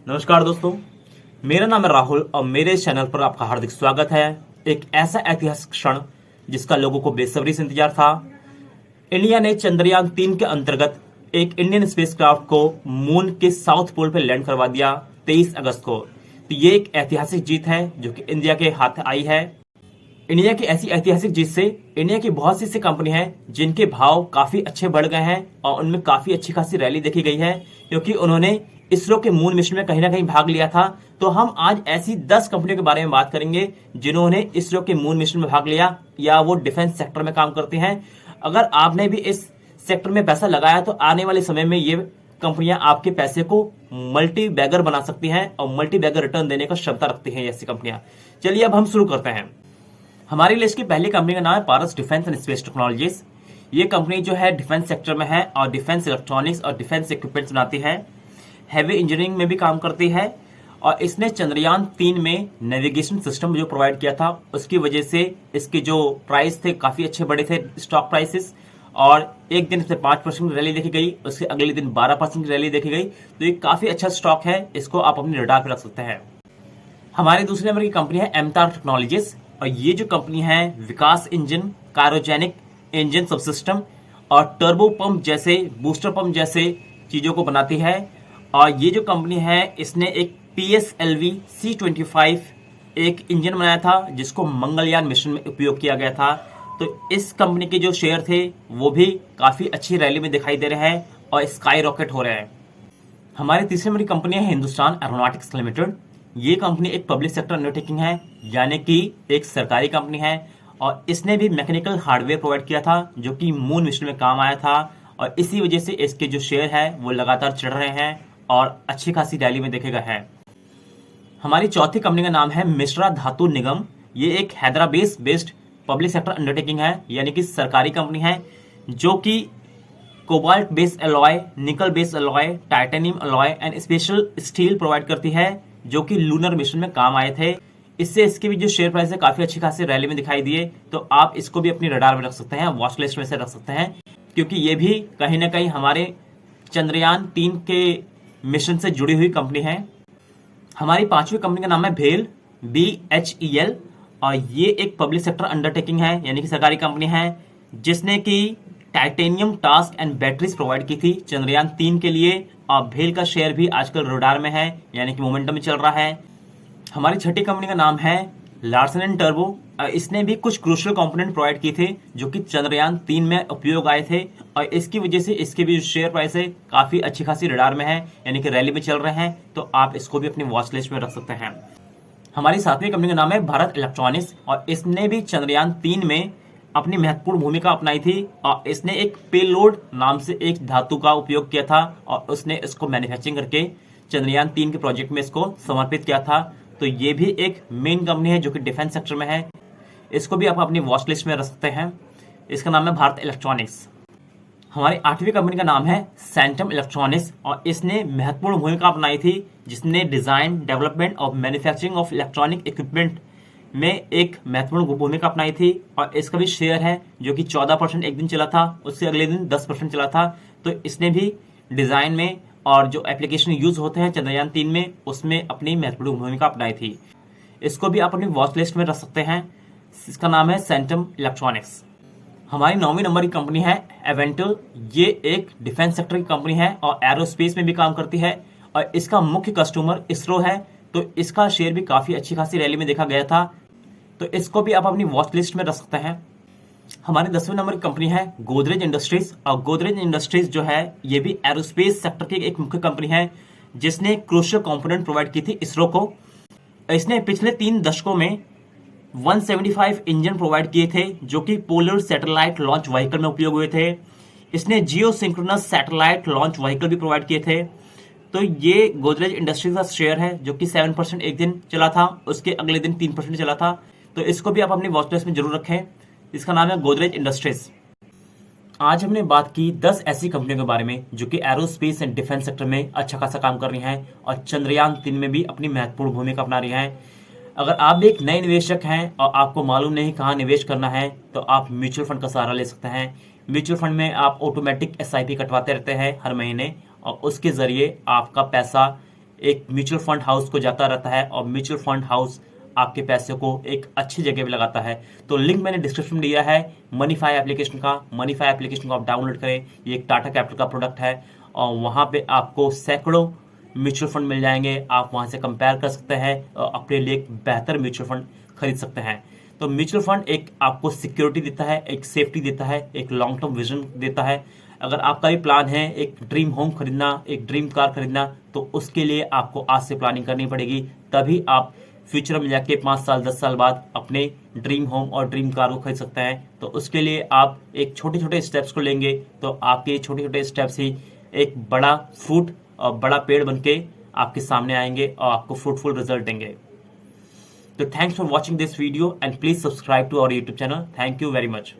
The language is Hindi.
नमस्कार दोस्तों, मेरा नाम है राहुल और मेरे इस चैनल पर आपका हार्दिक स्वागत है। एक ऐसा ऐतिहासिक क्षण जिसका लोगों को बेसब्री से इंतजार था। इंडिया ने चंद्रयान 3 के अंतर्गत एक इंडियन स्पेसक्राफ्ट को मून के साउथ पोल पर लैंड करवा दिया 23 अगस्त को। तो ये एक ऐतिहासिक जीत है जो कि इंडिया के हाथ आई है। इंडिया की ऐसी ऐतिहासिक जीत से इंडिया की बहुत सी ऐसी कंपनी हैं जिनके भाव काफी अच्छे बढ़ गए हैं और उनमें काफी अच्छी खासी रैली देखी गई है, क्योंकि उन्होंने इसरो के मून मिशन में कहीं ना कहीं भाग लिया था। तो हम आज ऐसी 10 कंपनियों के बारे में बात करेंगे जिन्होंने इसरो के मून मिशन में भाग लिया या वो डिफेंस सेक्टर में काम करती हैं। अगर आपने भी इस सेक्टर में पैसा लगाया तो आने वाले समय में ये कंपनियां आपके पैसे को मल्टी बैगर बना सकती हैं और मल्टी बैगर रिटर्न देने का क्षमता रखती हैं ऐसी कंपनियां। चलिए अब हम शुरू करते हैं। हमारी लिस्ट की पहली कंपनी का नाम है पारस डिफेंस एंड स्पेस टेक्नोलॉजीज। ये कंपनी जो है डिफेंस सेक्टर में है और डिफेंस इलेक्ट्रॉनिक्स और डिफेंस इक्विपमेंट्स बनाती है। हैवी इंजीनियरिंग में भी काम करती है और इसने चंद्रयान 3 में नेविगेशन सिस्टम जो प्रोवाइड किया था उसकी वजह से इसके जो प्राइस थे काफी अच्छे बड़े थे स्टॉक प्राइसेस, और एक दिन इसमें 5% की रैली देखी गई, उसके अगले दिन 12% की रैली देखी गई। तो ये काफी अच्छा स्टॉक है, इसको आप अपने रडार पर रख सकते हैं। हमारी दूसरी नंबर की कंपनी है एमतार टेक्नोलॉजीज और ये जो कंपनी है विकास इंजन, कारोजेनिक इंजन सबसिस्टम और टर्बो पंप जैसे बूस्टर पंप जैसे चीजों को बनाती है। और ये जो कंपनी है इसने एक PSLV C25 एक इंजन बनाया था जिसको मंगलयान मिशन में उपयोग किया गया था। तो इस कंपनी के जो शेयर थे वो भी काफी अच्छी रैली में दिखाई दे रहे हैं और स्काई रॉकेट हो रहे हैं। हमारी तीसरी नंबर की कंपनी है हिंदुस्तान एरोनॉटिक्स लिमिटेड। ये कंपनी एक पब्लिक सेक्टर अंडरटेकिंग है, यानी कि एक सरकारी कंपनी है और इसने भी मैकेनिकल हार्डवेयर प्रोवाइड किया था जो कि मून मिशन में काम आया था और इसी वजह से इसके जो शेयर है वो लगातार चढ़ रहे हैं और अच्छी खासी रैली में देखे गए हैं। हमारी चौथी कंपनी का नाम है मिश्रा धातु निगम। ये एक Hyderabad based public sector undertaking है, यानी कि सरकारी कंपनी है जो कि कोबाल्ट बेस्ड अलॉय, निकल based alloy, titanium alloy and special steel provide करती है जो कि लूनर मिशन में काम आए थे। इससे इसके भी जो शेयर प्राइस है काफी अच्छी खासी रैली में दिखाई दिए। तो आप इसको भी अपनी रडार में रख सकते हैं, वॉच लिस्ट में से रख सकते हैं, क्योंकि ये भी कहीं ना कहीं हमारे चंद्रयान 3 के मिशन से जुड़ी हुई कंपनी है। हमारी पांचवी कंपनी का नाम है भेल, BHEL और ये एक पब्लिक सेक्टर अंडरटेकिंग है, यानी कि सरकारी कंपनी है जिसने की titanium task and batteries provide की थी चंद्रयान 3 के लिए। और भेल का शेयर भी आजकल रडार में है, यानी कि मोमेंटम में चल रहा है। हमारी छठी कंपनी का नाम है लार्सन एंड टर्बो। इसने भी कुछ क्रूशियल कंपोनेंट प्रोवाइड किए थे जो कि चंद्रयान 3 में उपयोग आए थे और इसकी वजह से इसके भी शेयर प्राइस है काफी अच्छी खासी रडार में है, यानी कि रैली में चल रहे हैं। तो आप इसको भी अपनी वॉच लिस्ट में रख सकते हैं। हमारी सातवीं कंपनी का नाम है भारत इलेक्ट्रॉनिक्स और इसने भी चंद्रयान 3 में अपनी महत्वपूर्ण भूमिका अपनाई थी और इसने एक पेलोड नाम से एक धातु का उपयोग किया था और उसने इसको मैन्युफैक्चरिंग करके चंद्रयान 3 के प्रोजेक्ट में इसको समर्पित किया था। तो ये भी एक मेन कंपनी है जो कि डिफेंस सेक्टर में है, इसको भी आप अपनी वॉच लिस्ट में रख सकते हैं। इसका नाम है भारत इलेक्ट्रॉनिक्स। हमारी आठवीं कंपनी का नाम है सैंटम इलेक्ट्रॉनिक्स और इसने महत्वपूर्ण भूमिका अपनाई थी जिसने डिजाइन, डेवलपमेंट और मैन्युफैक्चरिंग ऑफ इलेक्ट्रॉनिक इक्विपमेंट में एक महत्वपूर्ण भूमिका अपनाई थी और इसका भी शेयर है जो कि 14% एक दिन चला था, उससे अगले दिन 10% चला था। तो इसने भी डिजाइन में और जो एप्लीकेशन यूज होते हैं चंद्रयान 3 में उसमें अपनी महत्वपूर्ण भूमिका अपनाई थी। इसको भी आप अपनी वॉच लिस्ट में रख सकते हैं। इसका नाम है सैंटम इलेक्ट्रॉनिक्स। हमारी 9वीं नंबर की कंपनी है एवेंटल। ये एक डिफेंस सेक्टर की कंपनी है और एरोस्पेस में भी काम करती है और इसका मुख्य कस्टमर इसरो है। तो इसका शेयर भी काफी अच्छी खासी रैली में देखा गया था, तो इसको भी आप अपनी वॉच लिस्ट में रख सकते हैं। हमारी 10वीं नंबर की कंपनी है गोदरेज इंडस्ट्रीज और गोदरेज इंडस्ट्रीज जो है ये भी एरोस्पेस सेक्टर की एक मुख्य कंपनी है जिसने क्रूशियल कंपोनेंट प्रोवाइड की थी इसरो को। इसने पिछले 3 दशकों में 175 इंजन प्रोवाइड किए थे जो कि पोलर सैटेलाइट लॉन्च व्हीकल में उपयोग हुए थे। इसने जियो सिंक्रोनस सैटेलाइट लॉन्च व्हीकल भी प्रोवाइड किए थे। तो ये गोदरेज इंडस्ट्रीज का शेयर है जो कि 7% एक दिन चला था, उसके अगले दिन 3% चला था। तो इसको भी आप अपनी वॉच लिस्ट में जरूर रखें। इसका नाम है गोदरेज इंडस्ट्रीज। आज हमने बात की 10 ऐसी कंपनियों के बारे में जो कि एरोस्पेस एंड डिफेंस सेक्टर में अच्छा खासा काम कर रही हैं और चंद्रयान 3 में भी अपनी महत्वपूर्ण भूमिका अपना रही हैं। अगर आप भी एक नए निवेशक हैं और आपको मालूम नहीं कहाँ निवेश करना है तो आप म्यूचुअल फंड का सहारा ले सकते हैं। म्यूचुअल फंड में आप ऑटोमेटिक SIP कटवाते रहते हैं हर महीने और उसके जरिए आपका पैसा एक म्यूचुअल फंड हाउस को जाता रहता है और म्यूचुअल फंड हाउस आपके पैसे को एक अच्छी जगह पे लगाता है। तो लिंक मैंने डिस्क्रिप्शन में दिया है मनीफाई एप्लीकेशन का। मनीफाई एप्लीकेशन को आप डाउनलोड करें, ये एक टाटा कैपिटल का प्रोडक्ट है और वहाँ पे आपको सैकड़ों म्यूचुअल फंड मिल जाएंगे। आप वहाँ से कंपेयर कर सकते हैं और अपने लिए एक बेहतर म्यूचुअल फंड खरीद सकते हैं। तो म्यूचुअल फंड एक आपको सिक्योरिटी देता है, एक सेफ्टी देता है, एक लॉन्ग टर्म विजन देता है। अगर आपका भी प्लान है एक ड्रीम होम खरीदना, एक ड्रीम कार खरीदना, तो उसके लिए आपको आज से प्लानिंग करनी पड़ेगी, तभी आप फ्यूचर में जाके 5 साल 10 साल बाद अपने ड्रीम होम और ड्रीम कार को खरीद सकते हैं। तो उसके लिए आप एक छोटे छोटे स्टेप्स को लेंगे तो आपके छोटे छोटे स्टेप्स ही एक बड़ा फ्रूट और बड़ा पेड़ बन के आपके सामने आएंगे और आपको फ्रूटफुल रिजल्ट देंगे। तो thanks for watching this video and please subscribe to our YouTube channel. Thank you very much.